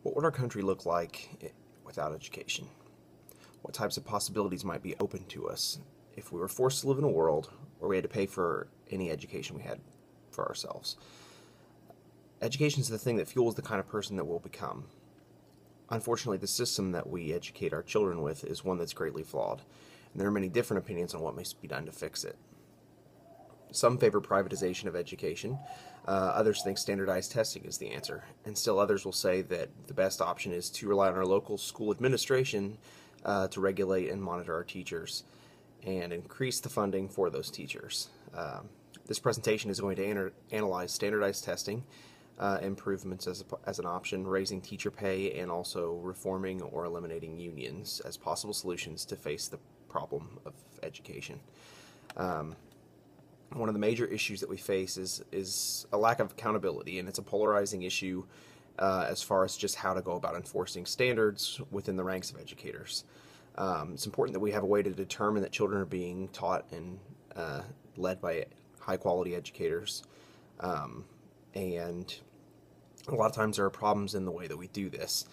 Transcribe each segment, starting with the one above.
What would our country look like without education? What types of possibilities might be open to us if we were forced to live in a world where we had to pay for any education we had for ourselves? Education is the thing that fuels the kind of person that we'll become. Unfortunately, the system that we educate our children with is one that's greatly flawed, and there are many different opinions on what must be done to fix it. Some favor privatization of education. Others think standardized testing is the answer. And still others will say that the best option is to rely on our local school administration to regulate and monitor our teachers and increase the funding for those teachers. This presentation is going to analyze standardized testing, improvements as an option, raising teacher pay, and also reforming or eliminating unions as possible solutions to face the problem of education. One of the major issues that we face is a lack of accountability, and it's a polarizing issue as far as just how to go about enforcing standards within the ranks of educators. It's important that we have a way to determine that children are being taught and led by high-quality educators, and a lot of times there are problems in the way that we do this.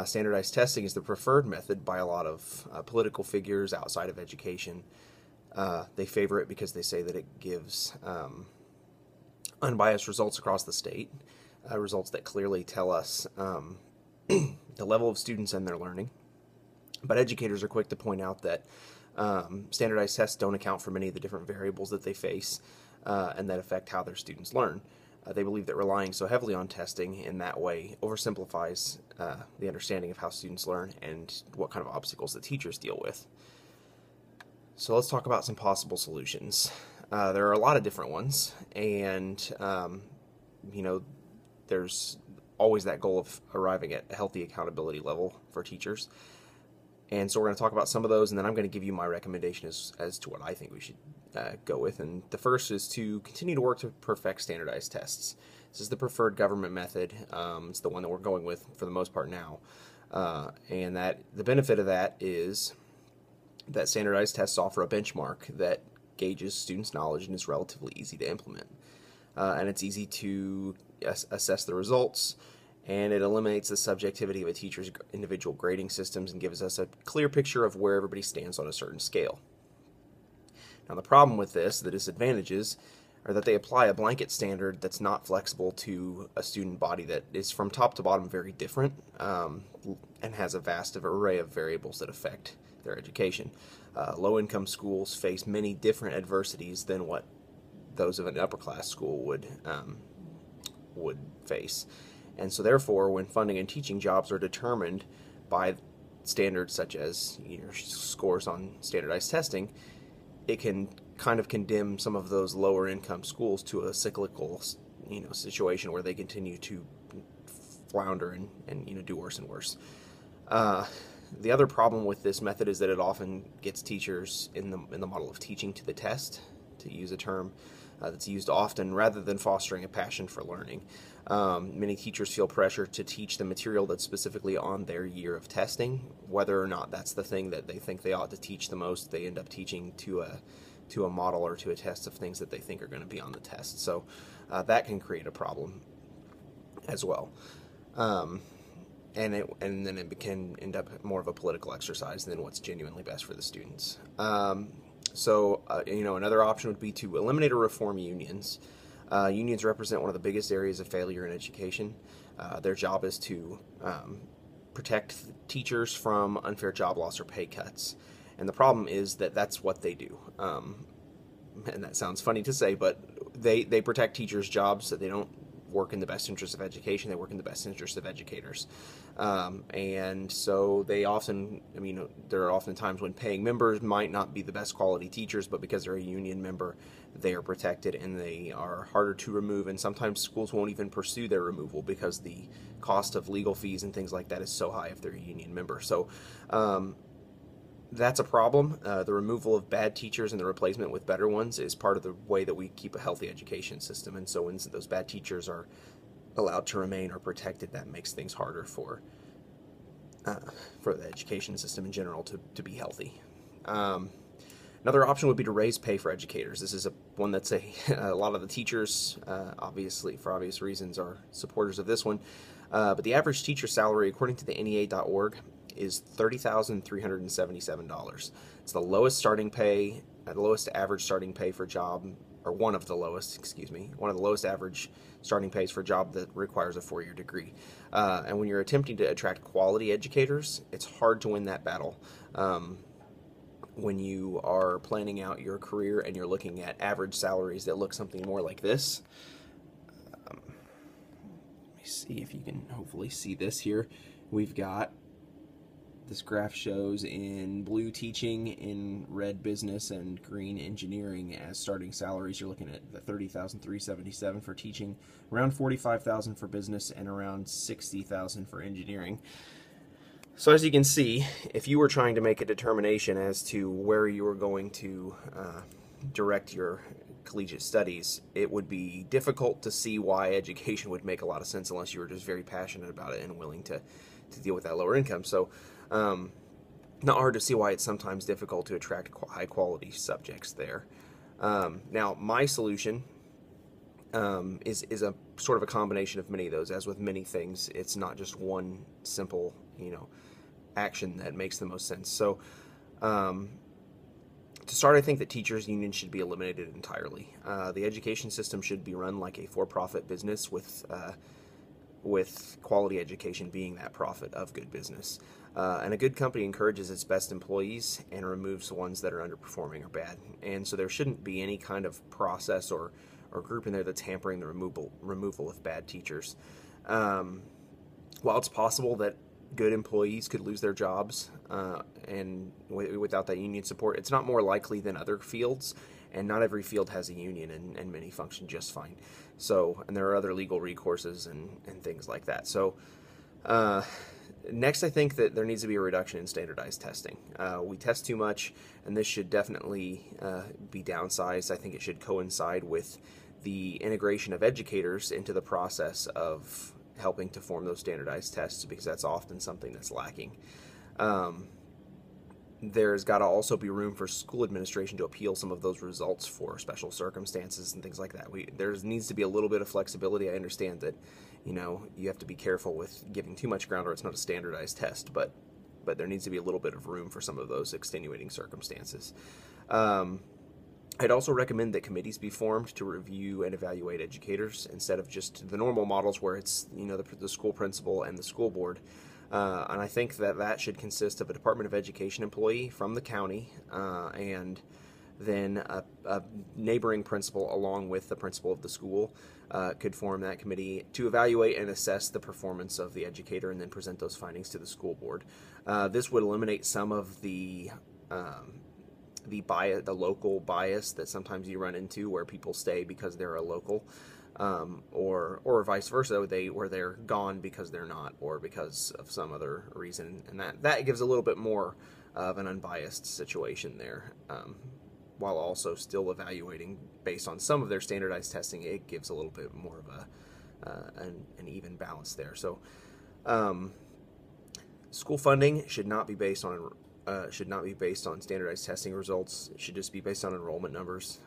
Standardized testing is the preferred method by a lot of political figures outside of education. They favor it because they say that it gives unbiased results across the state, results that clearly tell us the level of students and their learning. But educators are quick to point out that standardized tests don't account for many of the different variables that they face and that affect how their students learn. They believe that relying so heavily on testing in that way oversimplifies the understanding of how students learn and what kind of obstacles the teachers deal with. So let's talk about some possible solutions. There are a lot of different ones, and there's always that goal of arriving at a healthy accountability level for teachers. And so we're going to talk about some of those, and then I'm going to give you my recommendation as to what I think we should go with. And the first is to continue to work to perfect standardized tests. This is the preferred government method. It's the one that we're going with for the most part now. And that the benefit of that is that standardized tests offer a benchmark that gauges students' knowledge and is relatively easy to implement. And it's easy to assess the results, and it eliminates the subjectivity of a teacher's individual grading systems and gives us a clear picture of where everybody stands on a certain scale. Now the problem with this, the disadvantages, are that they apply a blanket standard that's not flexible to a student body that is from top to bottom very different and has a vast array of variables that affect their education. Low-income schools face many different adversities than what those of an upper-class school would face. And so therefore, when funding and teaching jobs are determined by standards such as your scores on standardized testing, it can kind of condemn some of those lower-income schools to a cyclical situation where they continue to flounder and do worse and worse. The other problem with this method is that it often gets teachers in the model of teaching to the test, to use a term that's used often, rather than fostering a passion for learning. Many teachers feel pressure to teach the material that's specifically on their year of testing. Whether or not that's the thing that they think they ought to teach the most, they end up teaching to a model or to a test of things that they think are going to be on the test. So that can create a problem as well. And then it can end up more of a political exercise than what's genuinely best for the students. Another option would be to eliminate or reform unions. Unions represent one of the biggest areas of failure in education. Their job is to protect teachers from unfair job loss or pay cuts. And the problem is that that's what they do. And that sounds funny to say, but they protect teachers' jobs, so they don't work in the best interest of education. They work in the best interest of educators. And so they often, there are often times when paying members might not be the best quality teachers, but because they're a union member, they are protected and they are harder to remove. And sometimes schools won't even pursue their removal because the cost of legal fees and things like that is so high if they're a union member. So that's a problem. The removal of bad teachers and the replacement with better ones is part of the way that we keep a healthy education system. And so when those bad teachers are allowed to remain or protected, that makes things harder for the education system in general to be healthy. Another option would be to raise pay for educators. This is a one that's a lot of the teachers, obviously for obvious reasons, are supporters of this one. But the average teacher salary, according to the NEA.org, is $30,377. It's the lowest starting pay, the lowest average starting pay for a job, or one of the lowest, one of the lowest average starting pays for a job that requires a 4-year degree. And when you're attempting to attract quality educators, it's hard to win that battle. When you are planning out your career and you're looking at average salaries that look something more like this. Let me see if you can hopefully see this here. We've got, this graph shows in blue teaching, in red business, and green engineering as starting salaries. You're looking at the $30,377 for teaching, around $45,000 for business, and around $60,000 for engineering. So as you can see, if you were trying to make a determination as to where you were going to direct your collegiate studies, it would be difficult to see why education would make a lot of sense unless you were just very passionate about it and willing to deal with that lower income. So not hard to see why it's sometimes difficult to attract high quality subjects there. Now my solution is a sort of a combination of many of those. As with many things, it's not just one simple, action that makes the most sense. So to start, I think that teachers' unions should be eliminated entirely. The education system should be run like a for-profit business with quality education being that profit of good business. And a good company encourages its best employees and removes the ones that are underperforming or bad. And so there shouldn't be any kind of process or group in there that's hampering the removal of bad teachers. While it's possible that good employees could lose their jobs and without that union support, it's not more likely than other fields, and not every field has a union, and many function just fine. So, and there are other legal recourses and things like that. So next, I think that there needs to be a reduction in standardized testing. We test too much, and this should definitely be downsized. I think it should coincide with the integration of educators into the process of helping to form those standardized tests, because that's often something that's lacking. There's got to also be room for school administration to appeal some of those results for special circumstances and things like that. There needs to be a little bit of flexibility. I understand that, you have to be careful with giving too much ground or it's not a standardized test, but there needs to be a little bit of room for some of those extenuating circumstances. I'd also recommend that committees be formed to review and evaluate educators instead of just the normal models where it's the school principal and the school board. And I think that should consist of a Department of Education employee from the county and then a neighboring principal along with the principal of the school could form that committee to evaluate and assess the performance of the educator and then present those findings to the school board. This would eliminate some of the local bias that sometimes you run into, where people stay because they're a local, or vice versa, where they're gone because they're not, or because of some other reason, and that gives a little bit more of an unbiased situation there, while also still evaluating based on some of their standardized testing. It gives a little bit more of an even balance there. So school funding should not be based on standardized testing results. It should just be based on enrollment numbers.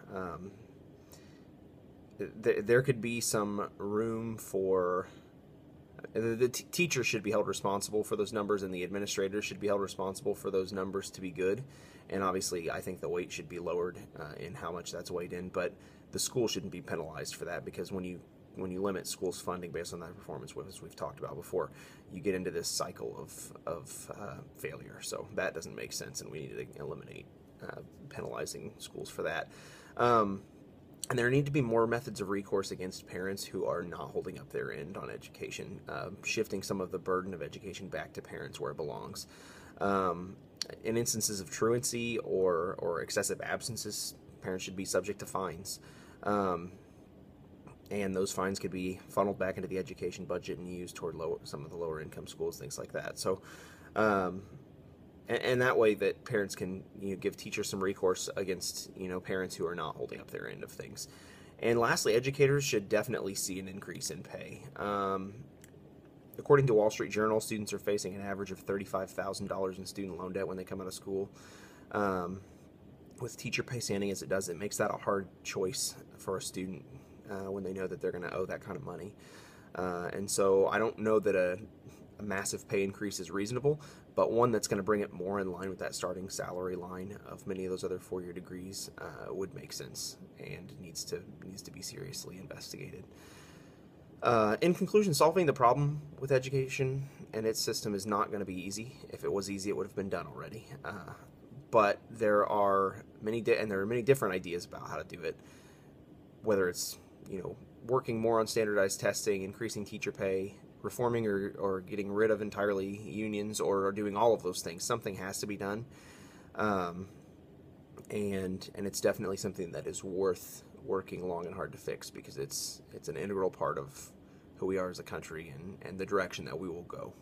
There could be some room for the teachers should be held responsible for those numbers, and the administrators should be held responsible for those numbers to be good. And obviously, I think the weight should be lowered in how much that's weighed in. But the school shouldn't be penalized for that, because when you limit schools' funding based on that performance, as we've talked about before, you get into this cycle of failure. So that doesn't make sense, and we need to eliminate penalizing schools for that. And there need to be more methods of recourse against parents who are not holding up their end on education, shifting some of the burden of education back to parents where it belongs. In instances of truancy or excessive absences, parents should be subject to fines. And those fines could be funneled back into the education budget and used toward some of the lower income schools, things like that. So, and that way that parents can give teachers some recourse against parents who are not holding up their end of things. And lastly, educators should definitely see an increase in pay. According to Wall Street Journal, students are facing an average of $35,000 in student loan debt when they come out of school. with teacher pay standing as it does, it makes that a hard choice for a student when they know that they're going to owe that kind of money. And so I don't know that a massive pay increase is reasonable, but one that's going to bring it more in line with that starting salary line of many of those other four-year degrees would make sense and needs to be seriously investigated. In conclusion, solving the problem with education and its system is not going to be easy. If it was easy, it would have been done already. But there are many different ideas about how to do it. Whether it's working more on standardized testing, increasing teacher pay, reforming or getting rid of entirely unions, or doing all of those things, something has to be done. And it's definitely something that is worth working long and hard to fix, because it's an integral part of who we are as a country and the direction that we will go.